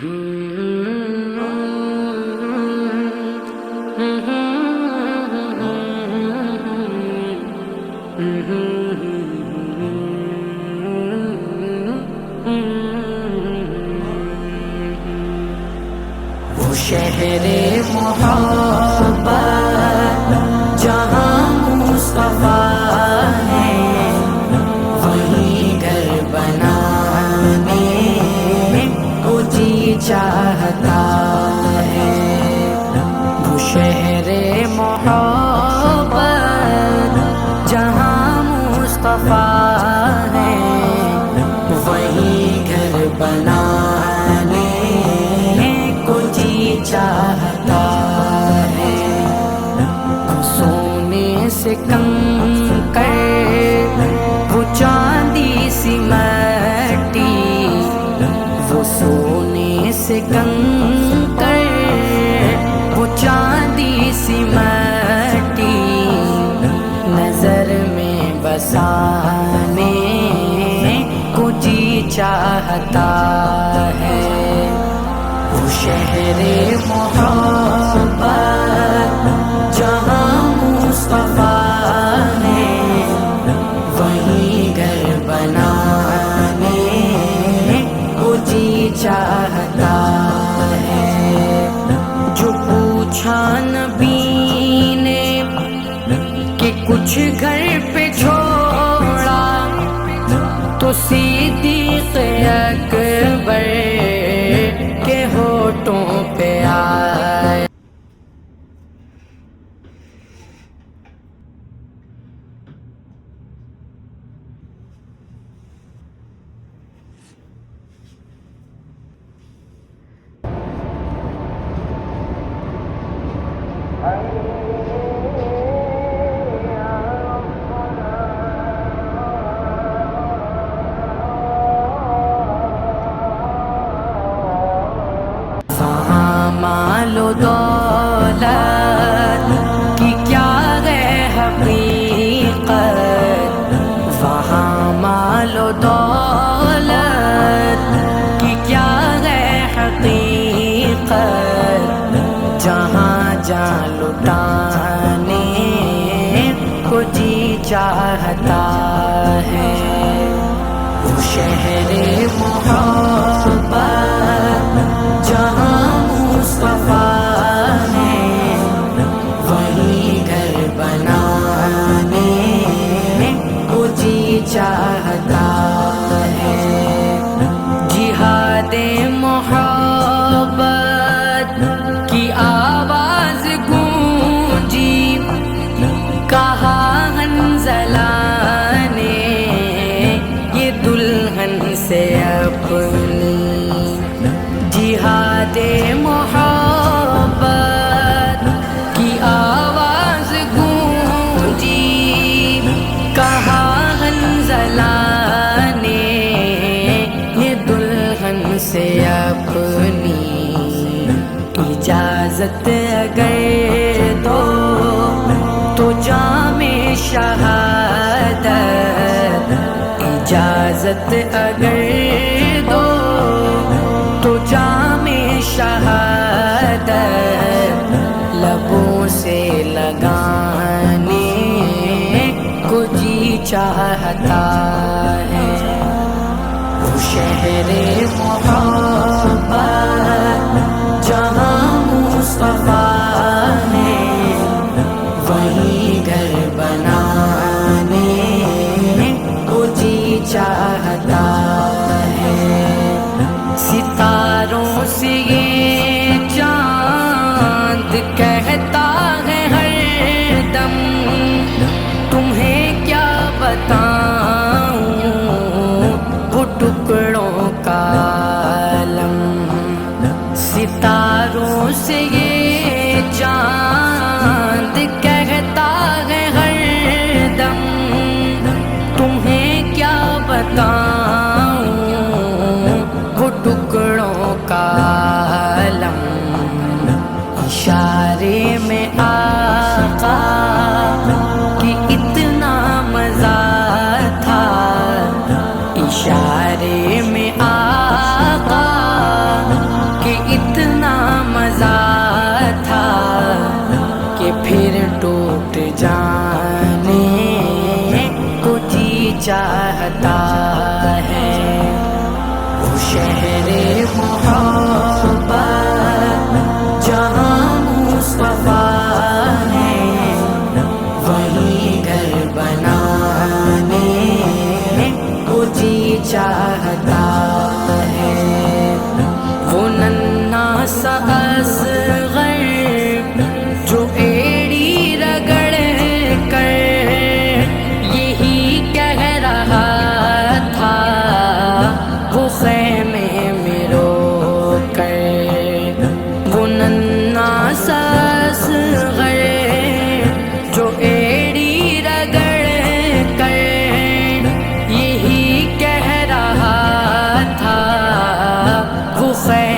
وہ شہر محبت جہاں مصطفیٰ ہے، وہیں گھر بنانے کو جی چاہتا ہے۔ وہ شہر محبت جہاں مصطفیٰ ہے، وہیں گھر بنانے کو جی چاہتا ہے۔ سونے سے کنکر وہ چاندی سی مٹی، وہ سونے سے کنکر وہ چاندی سی مٹی، نظر میں بسانے کو جی چاہتا ہے۔ وہ شہر محبت جہاں مصطفیٰ ہے، وہیں گھر بنانے کو جی چاہتا ہے۔ جو پوچھا نبی نے کہ کچھ گھر پہ چھوڑا، تو صدیق اکبر کے ہونٹوں پہ آئے۔ مال و دولت کی کیا ہے حقیقت، وہاں مال و دولت کی کیا ہے حقیقت، جہاں جہاں لٹانے کو جی چاہتا ہے۔ وہ شہر محبت جہاں مصطفیٰ ہے، وہیں گھر بنانے کو جی چاہتا ہے۔ جہاد محبت کی آواز گونجی، کہا حنظلہ نے یہ دلہن سے اپنی، جہاد محبت کی آواز گونجی، کہا حنظلہ نے یہ دلہن سے اپنی، اجازت اگر دو تو جام شہادت، اجازت اگر دو تو جام شہادت لبوں سے لگانے کو جی چاہتا ہے۔ وہ شہر محبت جہاں مصطفیٰ ہے، وہیں گھر بنانے کو جی چاہتا ہے۔ ستاروں سے یہ چاند کہتا ہے ہر دم، تمہیں کیا بتاؤں وہ ٹکڑوں کا عالم، ستاروں سے یہ چاند کہتا ہے ہر دم، تمہیں کیا بتاؤں وہ ٹکڑوں کا عالم۔ اشارے میں آقا کی اتنا مزہ تھا، اشارے میں آقا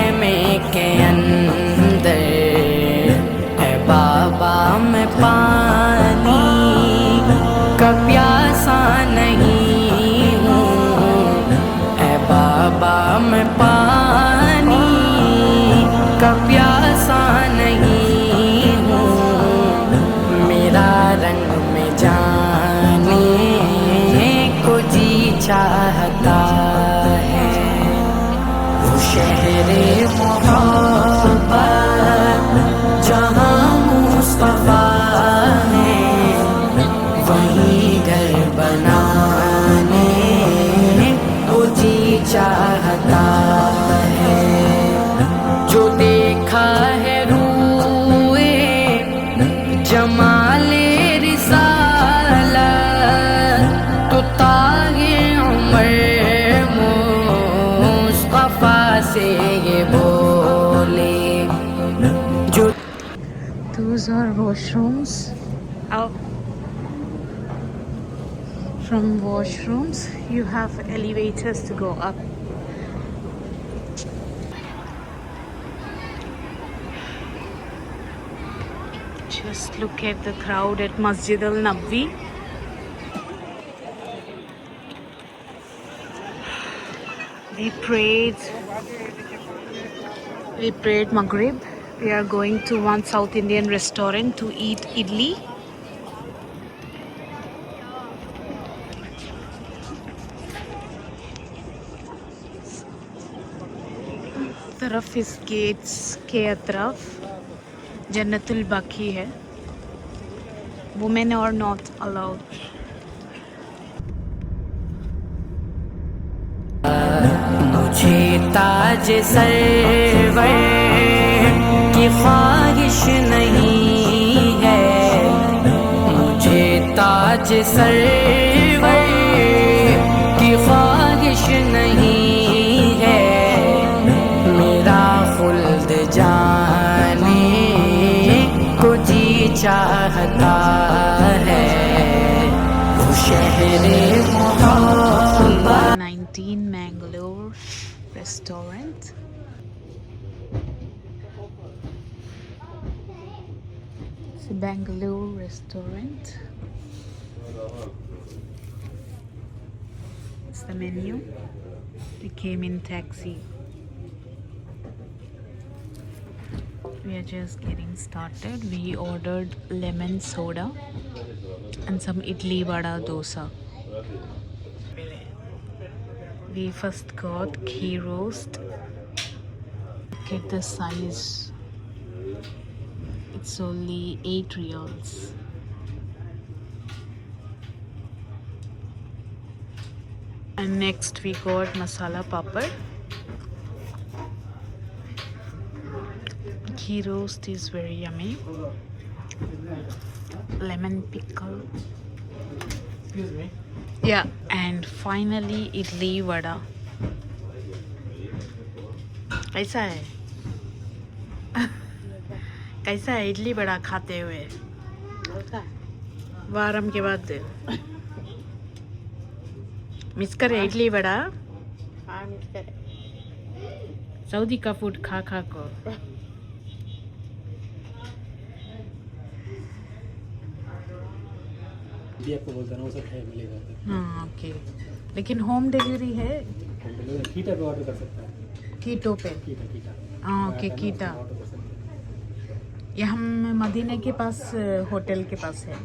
خیمے کے اندر ہے بابا میں پانی کا پیاسا نہیں ہوں، اے بابا میں پانی کا پیاسا نہیں ہوں، میرا رنگ میں جانے کو جی چاہتا ہے، وہ شہر محبت جہاں مصطفیٰ ہے، وہیں گھر بنانے کو جی چاہتا ہے، جو دیکھا ہے روئے جمال رسالت تو تاج عمر مصطفیٰ سے یہ بولے جو Those are washrooms. Out from washrooms, you have elevators to go up. Just look at the crowd at Masjid al-Nabwi. We prayed Maghrib. We are going to one South Indian restaurant to eat idli. طرف اس Gates کے اطراف جنت البقی ہے. Women are not allowed. مجھے تاج سرور کی خواہش نہیں ہے، مجھے تاج سرور کی خواہش نہیں ہے، میرا خلد جانے کو جی چاہتا ہے، وہ شہر محبت 19 Mangalore restaurant. It's a Bangalore restaurant. It's the menu. We came in taxi. We are just getting started. We ordered lemon soda and some idli vada dosa. We first got ghee roast. Look at the size. It's only 8 riyals. And next we got masala papad. Ghee roast is very yummy. Lemon pickle. Excuse me. Yeah, and finally idli vada. कैसा है? कैसा है इडली वड़ा खाते हुए? Warm के बाद miss करे idli vada. Saudi का फूड खा खा को भी आपको बोलता ना वो सब है मिलेगा. हाँ ओके. लेकिन होम डिलीवरी है कीटा पे ऑर्डर कर सकता है. कीटो पे. कीटा हाँ ओके कीटा. ऑर्डर कर सकता ये हम मदीने के पास होटल के पास है.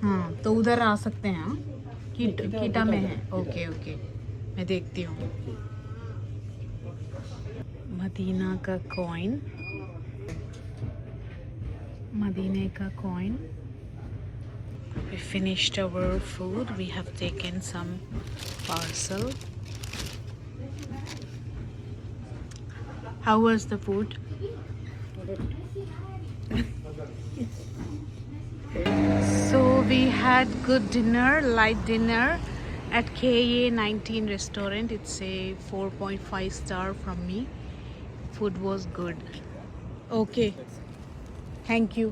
हाँ तो उधर आ सकते हैं. हाँ कीटा में है. ओके ओके मैं देखती हूँ. मदीना का कॉइन. मदीने का coin. We finished our food. We have taken some parcel. How was the food? So we had good dinner, light dinner at KA19 restaurant. It's a 4.5 star from me. Food was good. Okay. Thank you.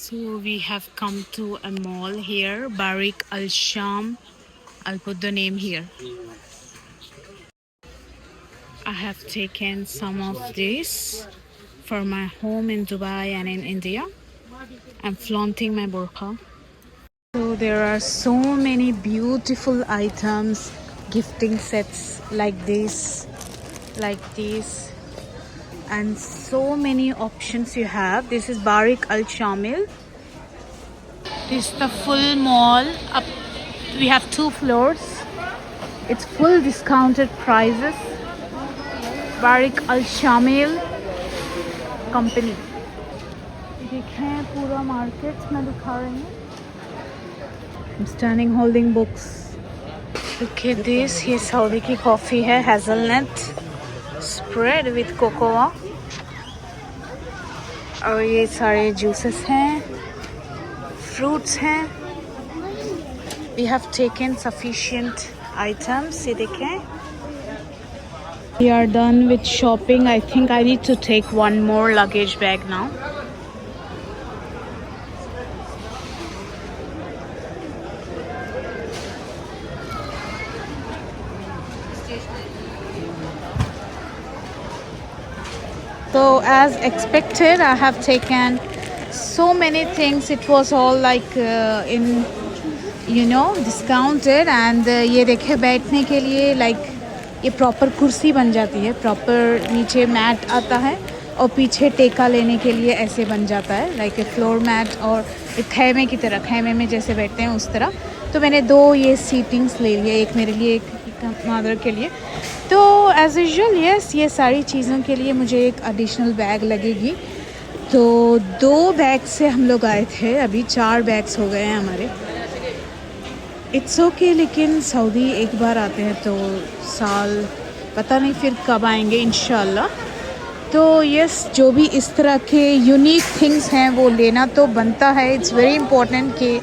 So we have come to a mall here, Barik Al Sham. I'll put the name here. I have taken some of this for my home in Dubai and in India. I'm flaunting my burqa. So there are so many beautiful items, gifting sets like this, and so many options you have. This is Barik Al Shamil. This is the full mall. Up, we have 2 floors. It's full discounted prices. Barik Al Shamil company. देखें पूरा market मैं दिखा रही हूँ. I'm standing holding books. Look at this. ये Saudi की coffee है, hazelnut spread with cocoa. और ये सारे juices हैं, fruits हैं. We have taken sufficient items. ये देखें. We are done with shopping. I think I need to take one more luggage bag now. So as expected, I have taken so many things. It was all like in discounted. And ये देखे बैठने के लिए like ये proper कुर्सी बन जाती है, प्रॉपर नीचे मैट आता है और पीछे टेका लेने के लिए ऐसे बन जाता है, लाइक ए फ्लोर मैट और एक खैमे की तरह, खैमे में जैसे बैठते हैं उस तरह. तो मैंने 2 ये सीटिंग्स ले लिए, एक मेरे लिए एक मदर के लिए. तो एज यूजुअल यस, ये सारी चीज़ों के लिए मुझे एक एडिशनल बैग लगेगी. तो 2 बैग से हम लोग आए थे, अभी 4 बैग्स हो गए हैं हमारे. इट्स ओके, लेकिन सऊदी एक बार आते हैं तो साल पता नहीं फिर कब आएंगे इंशाल्लाह. तो यस, जो भी इस तरह के यूनिक थिंग्स हैं वो लेना तो बनता है. इट्स वेरी इंपॉर्टेंट कि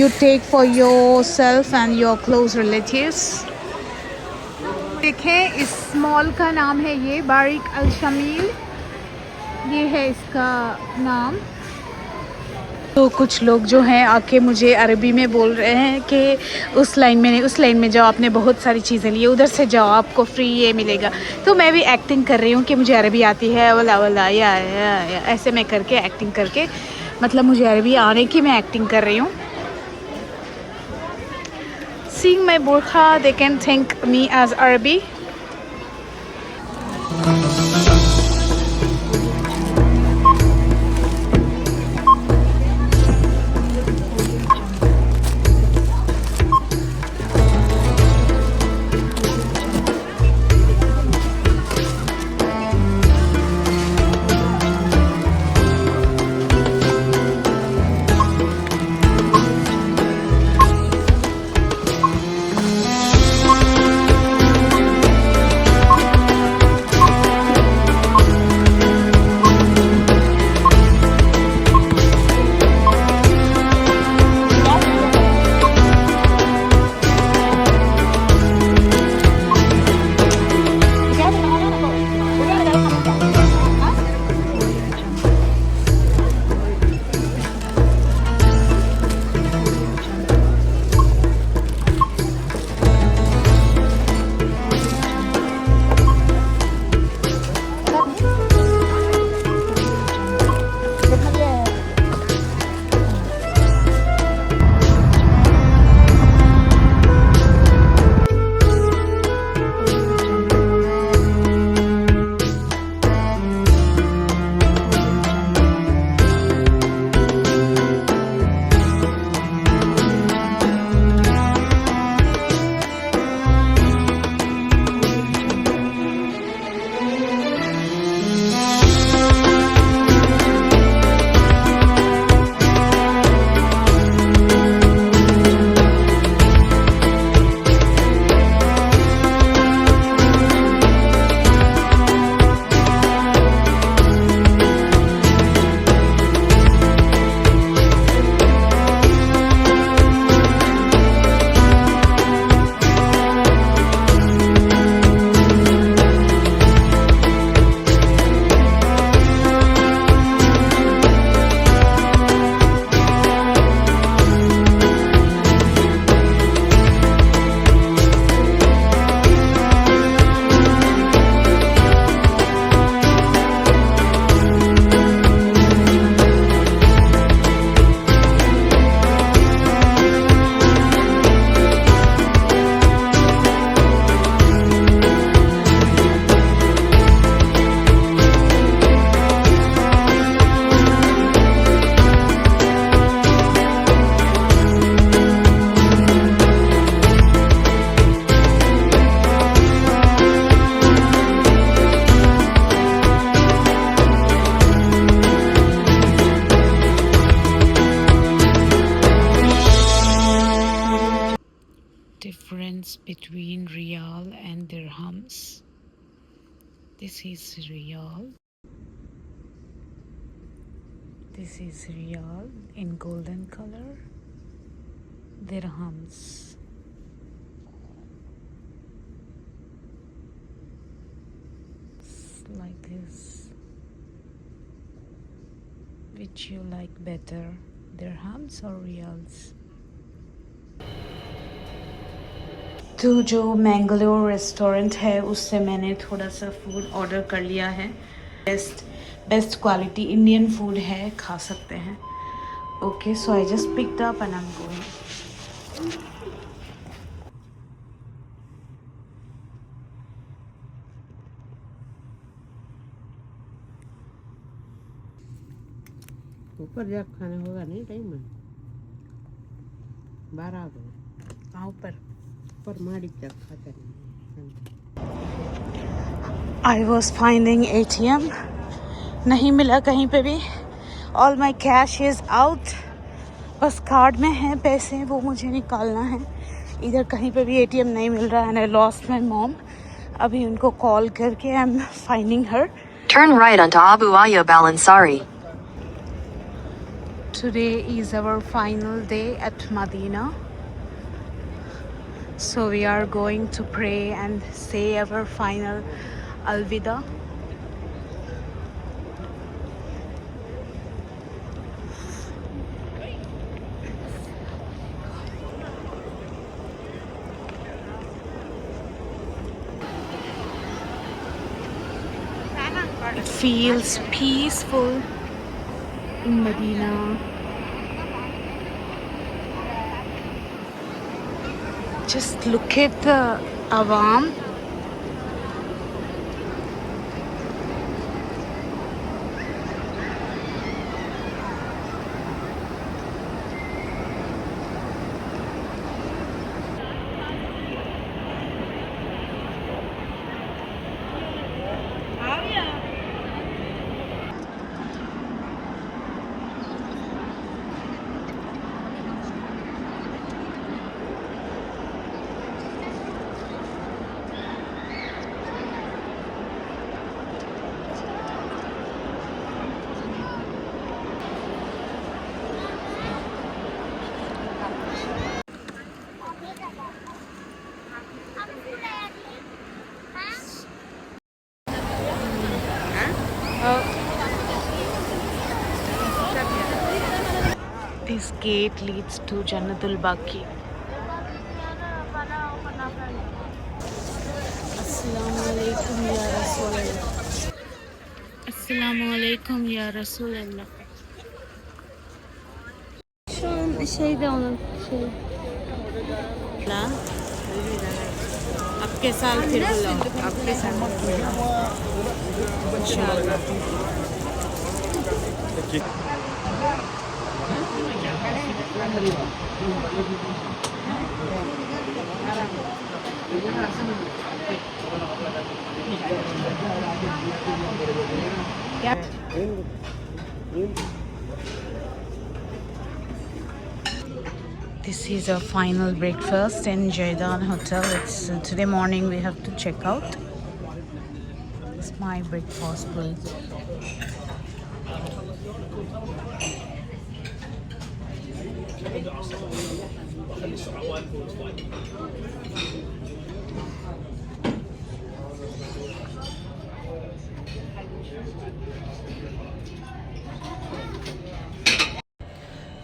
you take for yourself and your close relatives. देखें, इस मॉल का नाम है ये बारिक अल शमील, ये है इसका नाम. तो कुछ लोग जो हैं आके मुझे अरबी में बोल रहे हैं कि उस लाइन में जाओ, आपने बहुत सारी चीज़ें ली, उधर से जाओ आपको फ्री ये मिलेगा. तो मैं भी एक्टिंग कर रही हूँ कि मुझे अरबी आती है, वला वला या ऐसे मैं करके एक्टिंग करके, मतलब मुझे अरबी आने की मैं एक्टिंग कर रही हूँ. Seeing my burqa, they can think me as Arabi. between Riyal and dirhams. This is Riyal. This is Riyal in golden color. Dirhams. It's like this. Which you like better, dirhams or Riyals? तो जो Mangalore restaurant है उससे मैंने थोड़ा सा food order कर लिया है. बेस्ट क्वालिटी इंडियन फूड है, खा सकते हैं. Okay, so I just picked up and I am going. ऊपर जाकर खाना होगा नहीं टाइम में 12 को कहाँ ऊपर? ऊपर माड़ी तक खाता नहीं. I was finding ATM. नहीं मिला कहीं पे भी. All my cash is out. बस कार्ड में हैं पैसे, वो मुझे निकालना है. इधर कहीं पे भी ATM नहीं मिल रहा है. I lost my mom. अभी उनको कॉल करके I'm finding her. Turn right onto Abu Ayyub Al Ansari. Today is our final day at Medina. So we are going to pray and say our final Alvida. It feels peaceful in Medina. Just look at the awam. This gate leads to Jannatul Baqi. Assalamualaikum ya Rasulullah. Assalamualaikum ya Rasulullah. Şu an şeyde onun şey. आपके साल फिर बुलाओ. आपके साल इंशाल्लाह. This is our final breakfast in Jaidan Hotel. It's today morning we have to check out. It's my breakfast plate.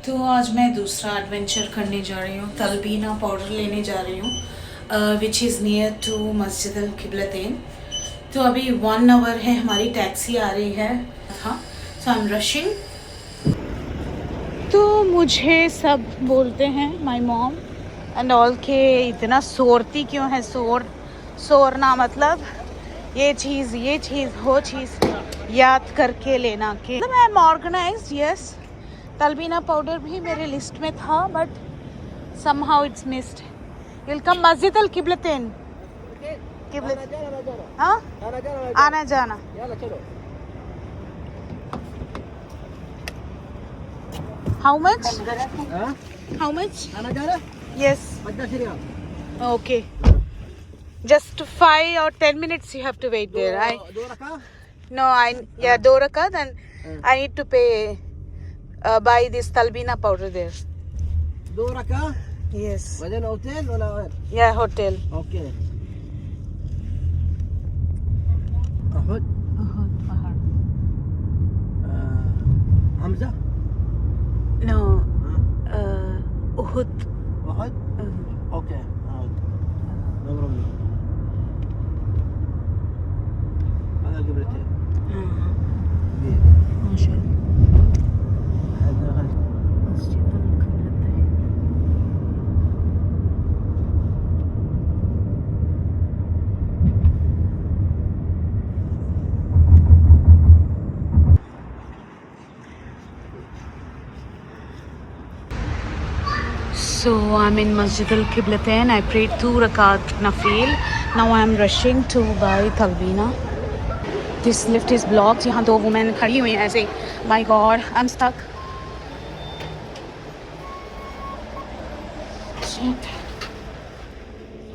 तो आज मैं दूसरा एडवेंचर करने जा रही हूँ. तलबीना पाउडर लेने जा रही हूँ, विच इज़ नियर टू मस्जिद अल किबलतैन. तो अभी 1 आवर है, हमारी टैक्सी आ रही है. हाँ, सो आई एम रशिंग. तो मुझे सब बोलते हैं, माय मॉम एंड ऑल, के इतना सोरती क्यों है. सोरना मतलब ये चीज़ वो चीज़ याद करके लेना. K I am organised. Yes, तलबीना पाउडर भी मेरे लिस्ट में था, but somehow it's missed. You'll come Masjid al Qiblatain. हाँ, आना जाना. How much? How much? Yes. Okay. Just 5 or 10 minutes you have to wait there. Do ركعة No, yeah, 2 rakat and I need to pay buy this talbina powder there. Do ركعة Yes. بعدين اوتيل ولا وين؟ Yeah, hotel. Okay. احد حمزة No. Uhud. واحد okay احد no problem. هذا قبلتين ما شاء الله. هذا مسجد القبلتين. So I'm in Masjid al-Qiblatain. I prayed 2 rakat nafil. Now I'm rushing to buy talbina. This lift is blocked. यहाँ 2 women खड़ी हुई हैं ऐसे. My God, I'm stuck. Shit.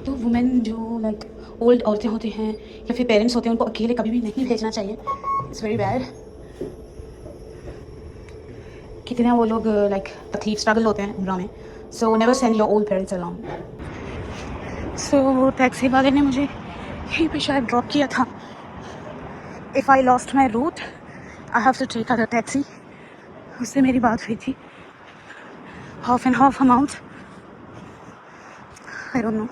2 women जो like old औरतें होती हैं या फिर parents होते हैं उनको अकेले कभी भी नहीं भेजना चाहिए. It's very bad. कितने वो लोग like तकलीफ struggle होते हैं उम्र में. So never send your old parents along. So taxi वाले ने मुझे यहीं पे शायद ड्रॉप किया था. If I lost my route, I have to take other taxi. उससे मेरी बात हुई थी. Half and half amount. I don't know.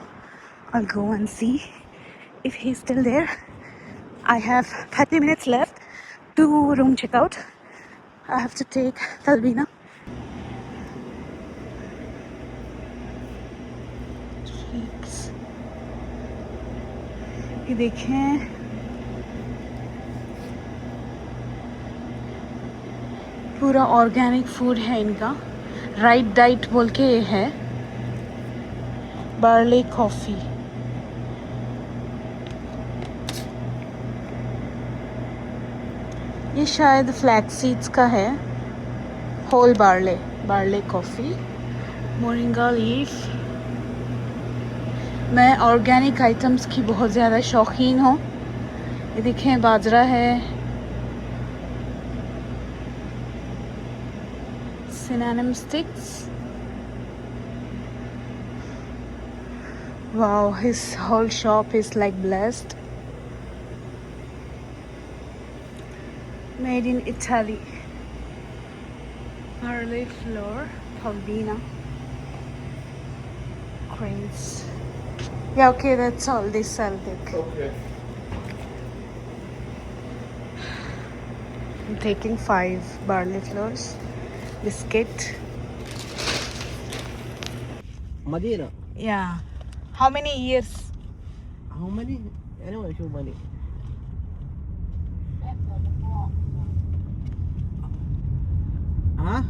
I'll go and see if he's still there. I have 30 minutes left to room checkout. I have to take Talbina. ये देखें पूरा organic food है इनका. राइट डाइट बोल के ये है. Barley coffee. ये शायद फ्लैक्स सीड्स का है. Whole barley coffee. Moringa leaf. मैं ऑर्गेनिक आइटम्स की बहुत ज़्यादा शौकीन हूँ. ये देखें बाजरा है. cinnamon sticks. Wow, his whole shop is like blessed. Made in Italy. Barley flour, Talbina, grains. Yeah, okay, that's all. This I'll take. Okay. I'm taking 5 barley flours. Biscuit. مدينة. Yeah. How many years? How many? Anyway, show money. Huh?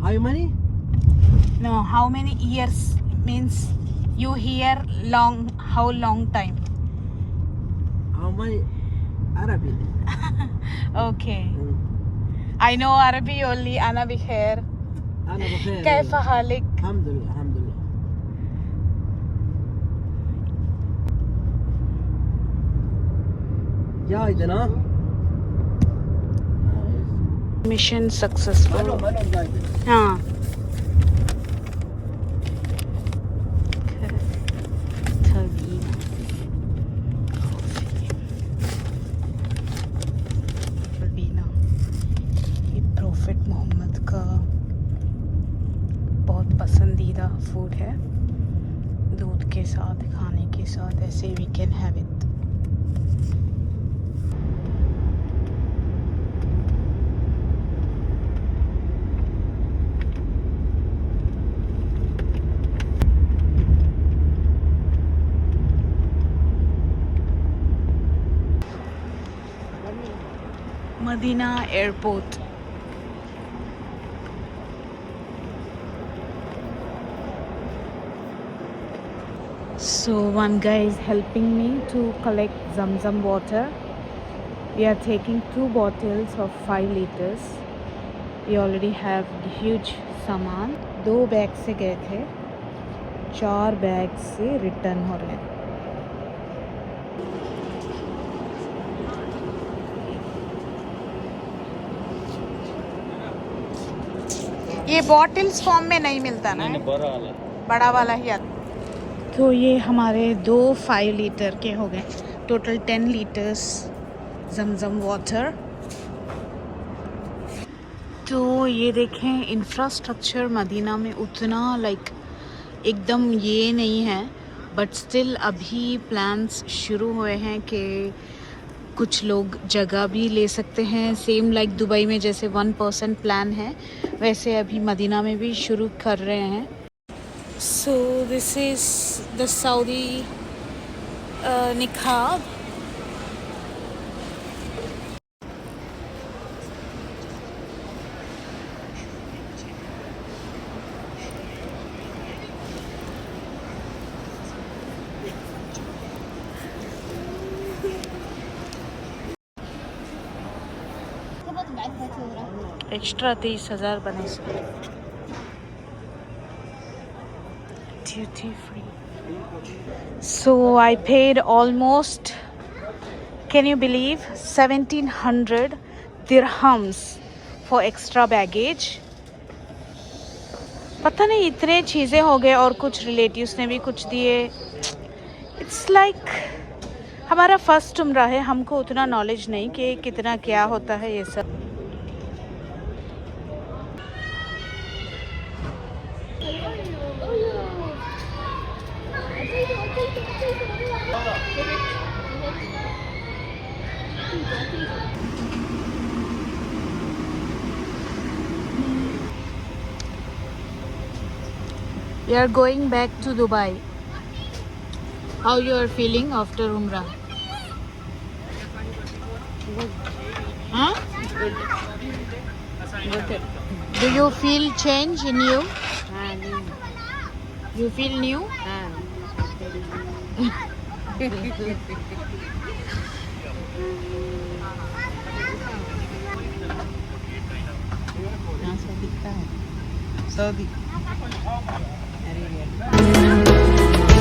How many? No, how many years means you here long, how long time? How many? Arabic. Okay. I know Arabic only. أنا بخير. أنا بخير. كيف حالك؟ الحمد لله الحمد لله. جايدنا. Mission successful. مالهم جايدنا. हाँ. Talbina. Talbina. ये प्रॉफिट मोहम्मद का बहुत पसंदीदा फूड है. दूध के साथ खाने के साथ ऐसे we can have it. Medina Airport. So one guy is helping me to collect Zamzam water. We are taking 2 bottles of 5 liters. We already have huge saman. 2 bag से गए थे, 4 बैग से रिटर्न हो रहे हैं. ये बॉटल्स फॉर्म में नहीं मिलता ना, बड़ा वाला ही आता. तो ये हमारे 2 5 लीटर के हो गए, टोटल 10 लीटर्स जमजम वाटर. तो ये देखें, इंफ्रास्ट्रक्चर मदीना में उतना एकदम ये नहीं है, बट स्टिल अभी प्लान्स शुरू हुए हैं कि कुछ लोग जगह भी ले सकते हैं. सेम लाइक दुबई में जैसे 1% प्लान है, वैसे अभी मदीना में भी शुरू कर रहे हैं. So this is the Saudi निकाब. एक्स्ट्रा 30,000 बने से duty free. So I paid almost, can you believe, 1700 dirhams for extra baggage. पता नहीं इतने चीज़ें हो गए, और कुछ रिलेटिव्स ने भी कुछ दिए. इट्स लाइक हमारा फर्स्ट उम्रा है, हमको उतना नॉलेज नहीं कि कितना क्या होता है ये सब. We are going back to Dubai. How you are feeling after Umrah? Huh? Do you feel change in you? You feel new? Saudi Arabia.